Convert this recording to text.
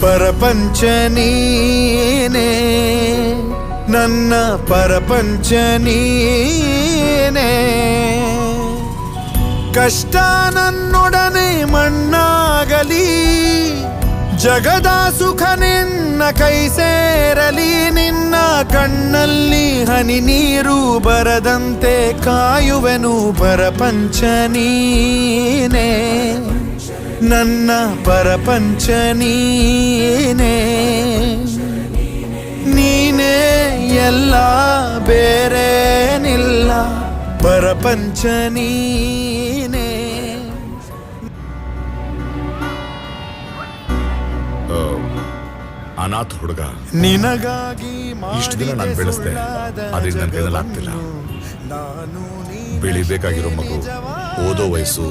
ಪರಪಂಚ ನೀನೇ, ನನ್ನ ಪರಪಂಚ ನೀನೇ. ಕಷ್ಟ ನನ್ನೊಡನೆ ಮಣ್ಣಾಗಲಿ, ಜಗದ ಸುಖ ನಿನ್ನ ಕೈ ಸೇರಲಿ. ನಿನ್ನ ಕಣ್ಣಲ್ಲಿ ಹನಿ ನೀರು ಬರದಂತೆ ಕಾಯುವೆನು. ಪರಪಂಚ ನೀನೇ, ನನ್ನ ಪರಪಂಚ ನೀನೇ. ನೀನೇ ಎಲ್ಲ ಬೇರೇನಿಲ್ಲ, ಪರಪಂಚ ನೀನೇ. ಅನಾಥ ಹುಡುಗ ನಿನಗಾಗಿ ಇಷ್ಟು ದಿನ ನಾನು ಬೆಳೆಸ್ದೆ, ಆದ್ರೆ ನನ್ನ ಕೈಯಲ್ಲಿ ಆಗ್ತಿಲ್ಲ. ಬೆಳಿಬೇಕಾಗಿರೋ ಮಗು, ಓದೋ ವಯಸ್ಸು,